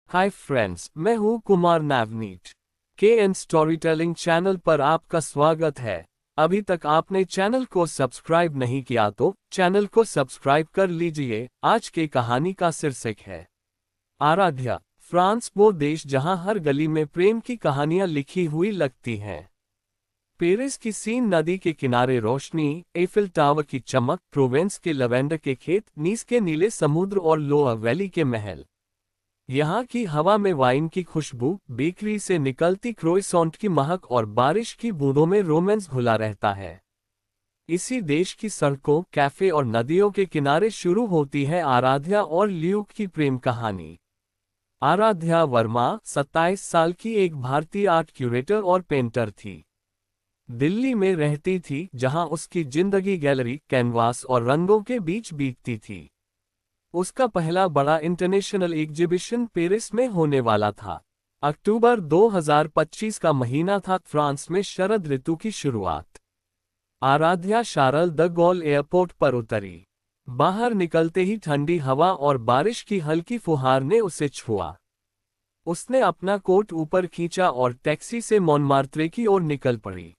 Hi friends, मैं हूं Kumar Navneet. KN storytelling channel पर आपका स्वागत है। अभी तक आपने चैनल को सब्सक्राइब नहीं किया तो चैनल को सब्सक्राइब कर लीजिए। आज की कहानी का शीर्षक है आराध्या। फ्रांस वो देश जहां हर गली में प्रेम की कहानियां लिखी हुई लगती हैं। पेरिस की सीन नदी के किनारे रोशनी, एफिल टावर की चमक, प्रोवेंस के लवेंडर के खेत, नीस के नीले समुद्र और लोअर वैली के महल। यहाँ की हवा में वाइन की खुशबू, बेकरी से निकलती क्रोइसॉन्ट की महक और बारिश की बूंदों में रोमांस घुला रहता है। इसी देश की सड़कों, कैफे और नदियों के किनारे शुरू होती है आराध्या और ल्यूक की प्रेम कहानी। आराध्या वर्मा 27 साल की एक भारतीय आर्ट क्यूरेटर और पेंटर थी। दिल्ली में रहती थी, जहां उसकी जिंदगी गैलरी, कैनवास और रंगों के बीच बीतती थी। उसका पहला बड़ा इंटरनेशनल एग्जीबिशन पेरिस में होने वाला था। अक्टूबर 2025 का महीना था। फ्रांस में शरद ऋतु की शुरुआत। आराध्या शार्ल द गॉल एयरपोर्ट पर उतरी। बाहर निकलते ही ठंडी हवा और बारिश की हल्की फुहार ने उसे छुआ। उसने अपना कोट ऊपर खींचा और टैक्सी से मॉनमार्त्रे की ओर निकल पड़ी।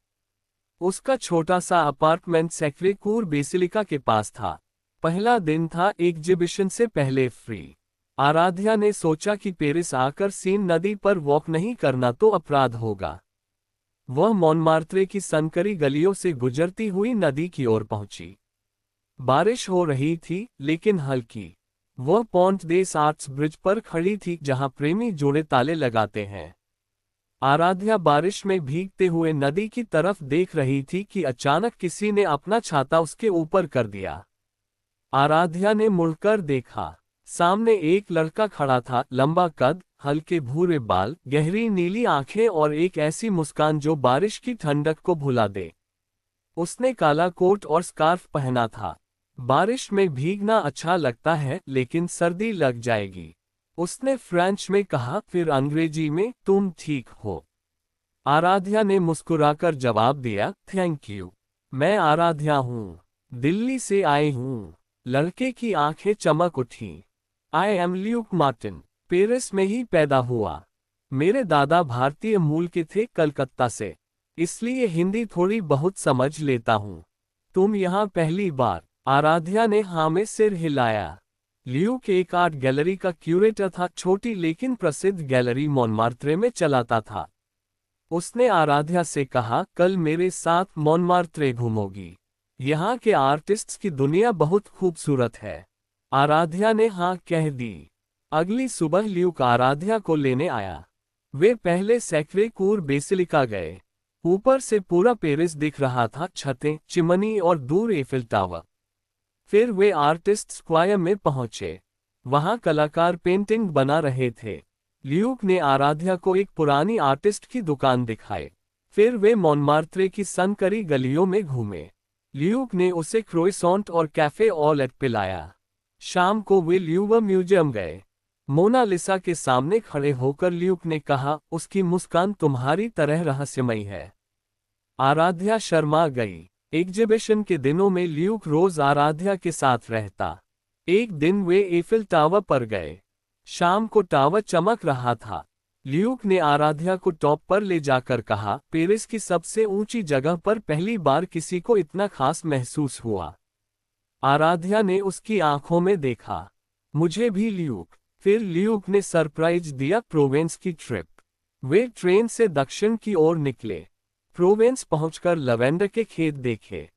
उसका छोटा सा अपार्टमेंट सैक्रे कूर बेसिलिका के पास था। पहला दिन था, एग्जीबिशन से पहले फ्री। आराध्या ने सोचा कि पेरिस आकर सीन नदी पर वॉक नहीं करना तो अपराध होगा। वह मॉनमार्त्रे की सनकरी गलियों से गुजरती हुई नदी की ओर पहुंची। बारिश हो रही थी, लेकिन हल्की। वह पॉन्ट देस आर्ट्स ब्रिज पर खड़ी थी, जहां प्रेमी जोड़े ताले लगाते हैं। आराध्या बारिश में भीगते हुए नदी की तरफ देख रही थी कि अचानक किसी ने अपना छाता उसके ऊपर कर दिया। आराध्या ने मुड़कर देखा। सामने एक लड़का खड़ा था, लंबा कद, हल्के भूरे बाल, गहरी नीली आंखें और एक ऐसी मुस्कान जो बारिश की ठंडक को भुला दे। उसने काला कोट और स्कार्फ पहना था। बारिश में भीगना अच्छा लगता है, लेकिन सर्दी लग जाएगी, उसने फ्रेंच में कहा, फिर अंग्रेजी में, तुम ठीक हो। आराध्या ने मुस्कुराकर जवाब दिया, थैंक यू। मैं आराध्या हूँ, दिल्ली से आई हूँ। लड़के की आंखें चमक उठीं। I am Luke Martin, Paris में ही पैदा हुआ। मेरे दादा भारतीय मूल के थे, कलकत्ता से, इसलिए हिंदी थोड़ी बहुत समझ लेता हूँ। तुम यहाँ पहली बार? आराध्या ने हाँ में सिर हिलाया। ल्यूक एक आर्ट गैलरी का क्यूरेटर था, छोटी लेकिन प्रसिद्ध गैलरी मॉनमार्त्रे में चलाता था। उसने आराध्या से कहा, कल मेरे साथ मॉनमार्त्रे घूमोगी? यहाँ के आर्टिस्ट्स की दुनिया बहुत खूबसूरत है। आराध्या ने हाँ कह दी। अगली सुबह ल्यूक आराध्या को लेने आया। वे पहले सैक्रे कूर बेसिलिका गए। ऊपर से पूरा पेरिस दिख रहा था, छतें, चिमनी और दूर एफिल टावर। फिर वे आर्टिस्ट स्क्वायर में पहुंचे। वहां कलाकार पेंटिंग बना रहे थे। ल्यूक ने आराध्या को एक पुरानी आर्टिस्ट की दुकान दिखाई। फिर वे मॉनमार्त्रे की सनकरी गलियों में घूमे। ल्यूक ने उसे क्रोइसॉन्ट और कैफे ऑलेट पिलाया। शाम को वे ल्यूवर म्यूजियम गए। मोनालिसा के सामने खड़े होकर ल्यूक ने कहा, उसकी मुस्कान तुम्हारी तरह रहस्यमयी है। आराध्या शर्मा गई। एग्जीबिशन के दिनों में ल्यूक रोज आराध्या के साथ रहता। एक दिन वे एफिल टावर पर गए। शाम को टावर चमक रहा था। ल्यूक ने आराध्या को टॉप पर ले जाकर कहा, पेरिस की सबसे ऊंची जगह पर पहली बार किसी को इतना खास महसूस हुआ। आराध्या ने उसकी आंखों में देखा। मुझे भी ल्यूक। फिर ल्यूक ने सरप्राइज दिया, प्रोवेंस की ट्रिप। वे ट्रेन से दक्षिण की ओर निकले। प्रोवेंस पहुंचकर लवेंडर के खेत देखे।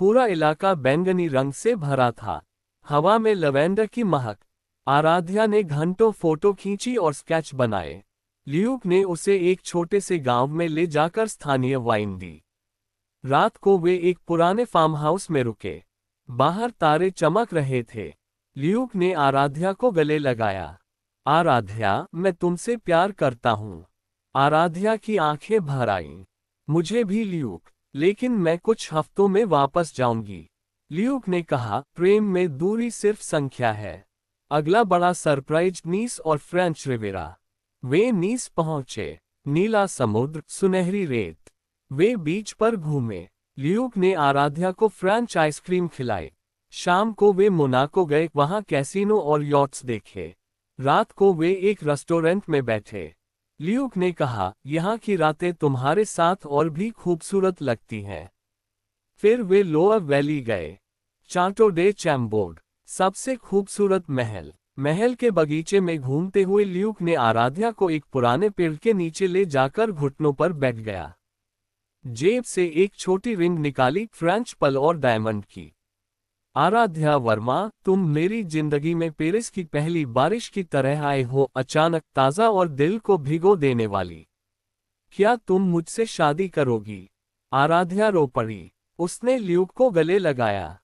पूरा इलाका बैंगनी रंग से भरा था, हवा में लवेंडर की महक। आराध्या ने घंटों फोटो खींची और स्केच बनाए। ल्यूक ने उसे एक छोटे से गांव में ले जाकर स्थानीय वाइन दी। रात को वे एक पुराने फार्म हाउस में रुके। बाहर तारे चमक रहे थे। ल्यूक ने आराध्या को गले लगाया। आराध्या, मैं तुमसे प्यार करता हूँ। आराध्या की आंखें भर आईं। मुझे भी ल्यूक, लेकिन मैं कुछ हफ्तों में वापस जाऊंगी। ल्यूक ने कहा, प्रेम में दूरी सिर्फ संख्या है। अगला बड़ा सरप्राइज नीस और फ्रेंच रिवेरा। वे नीस पहुंचे। नीला समुद्र, सुनहरी रेत। वे बीच पर घूमे। ल्यूक ने आराध्या को फ्रेंच आइसक्रीम खिलाई। शाम को वे मोनाको गए, वहां कैसीनो और यॉट्स देखे। रात को वे एक रेस्टोरेंट में बैठे। ल्यूक ने कहा, यहाँ की रातें तुम्हारे साथ और भी खूबसूरत लगती हैं। फिर वे लोअर वैली गए। चाटो डे चैम्बोर्ड, सबसे खूबसूरत महल। महल के बगीचे में घूमते हुए ल्यूक ने आराध्या को एक पुराने पेड़ के नीचे ले जाकर घुटनों पर बैठ गया। जेब से एक छोटी रिंग निकाली, फ्रेंच पर्ल और डायमंड की। आराध्या वर्मा, तुम मेरी जिंदगी में पेरिस की पहली बारिश की तरह आए हो, अचानक, ताज़ा और दिल को भिगो देने वाली। क्या तुम मुझसे शादी करोगी? आराध्या रो पड़ी। उसने ल्यूक को गले लगाया।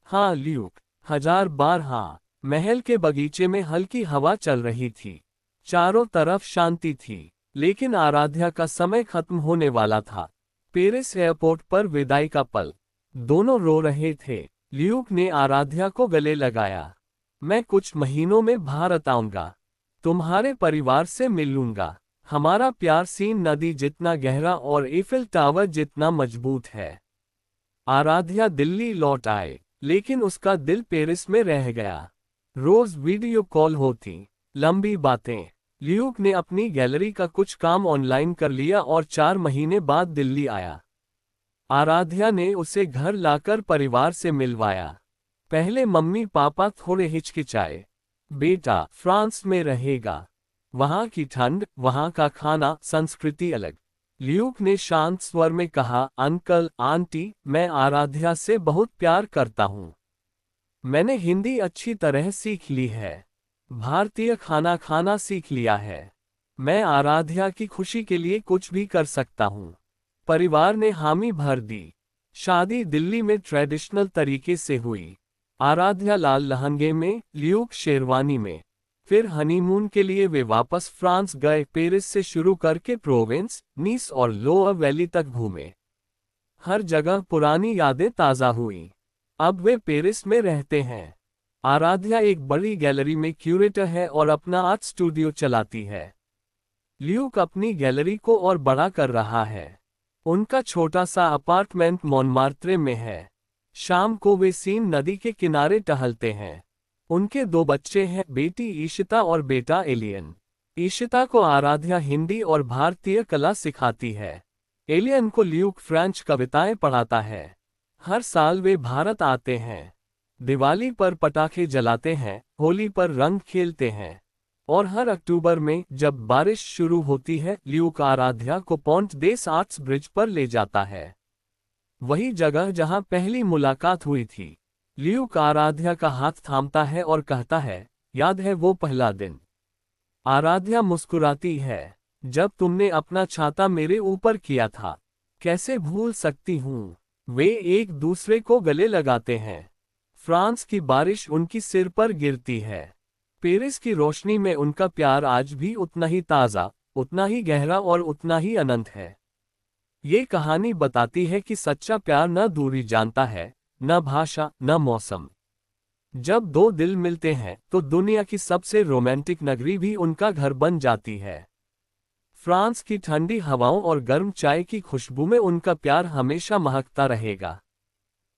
हाँ ल्यूक, 1000 बार हाँ। महल के बगीचे में हल्की हवा चल रही थी। चारों तरफ शांति थी, लेकिन आराध्या का समय खत्म होने वाला था। पेरिस एयरपोर्ट पर विदाई का पल। दोनों रो रहे थे। ल्यूक ने आराध्या को गले लगाया। मैं कुछ महीनों में भारत आऊंगा। तुम्हारे परिवार से मिल लूंगा। हमारा प्यार सीन नदी जितना गहरा और एफिल टावर जितना मजबूत है। आराध्या दिल्ली लौट आए, लेकिन उसका दिल पेरिस में रह गया। रोज वीडियो कॉल होती, लंबी बातें। ल्यूक ने अपनी गैलरी का कुछ काम ऑनलाइन कर लिया और 4 महीने बाद दिल्ली आया। आराध्या ने उसे घर लाकर परिवार से मिलवाया। पहले मम्मी पापा थोड़े हिचकिचाए। बेटा फ्रांस में रहेगा, वहां की ठंड, वहां का खाना, संस्कृति अलग। ल्यूक ने शांत स्वर में कहा, अंकल आंटी, मैं आराध्या से बहुत प्यार करता हूं। मैंने हिंदी अच्छी तरह सीख ली है, भारतीय खाना खाना सीख लिया है। मैं आराध्या की खुशी के लिए कुछ भी कर सकता हूं। परिवार ने हामी भर दी। शादी दिल्ली में ट्रेडिशनल तरीके से हुई। आराध्या लाल लहंगे में, ल्यूक शेरवानी में। फिर हनीमून के लिए वे वापस फ्रांस गए। पेरिस से शुरू करके प्रोवेंस, नीस और लोअर वैली तक घूमे। हर जगह पुरानी यादें ताज़ा हुई। अब वे पेरिस में रहते हैं। आराध्या एक बड़ी गैलरी में क्यूरेटर है और अपना आर्ट स्टूडियो चलाती है। ल्यूक अपनी गैलरी को और बड़ा कर रहा है। उनका छोटा सा अपार्टमेंट मॉनमार्त्रे में है। शाम को वे सीन नदी के किनारे टहलते हैं। उनके 2 बच्चे हैं, बेटी ईशिता और बेटा एलियन। ईशिता को आराध्या हिंदी और भारतीय कला सिखाती है। एलियन को ल्यूक फ्रेंच कविताएं पढ़ाता है। हर साल वे भारत आते हैं। दिवाली पर पटाखे जलाते हैं, होली पर रंग खेलते हैं। और हर अक्टूबर में जब बारिश शुरू होती है, ल्यूक आराध्या को पॉन्ट देस आर्ट्स ब्रिज पर ले जाता है। वही जगह जहां पहली मुलाकात हुई थी। ल्यूक आराध्या का हाथ थामता है और कहता है, याद है वो पहला दिन? आराध्या मुस्कुराती है, जब तुमने अपना छाता मेरे ऊपर किया था। कैसे भूल सकती हूँ। वे एक दूसरे को गले लगाते हैं। फ्रांस की बारिश उनकी सिर पर गिरती है। पेरिस की रोशनी में उनका प्यार आज भी उतना ही ताज़ा, उतना ही गहरा और उतना ही अनंत है। ये कहानी बताती है कि सच्चा प्यार न दूरी जानता है, न भाषा, न मौसम। जब 2 दिल मिलते हैं तो दुनिया की सबसे रोमांटिक नगरी भी उनका घर बन जाती है। फ्रांस की ठंडी हवाओं और गर्म चाय की खुशबू में उनका प्यार हमेशा महकता रहेगा।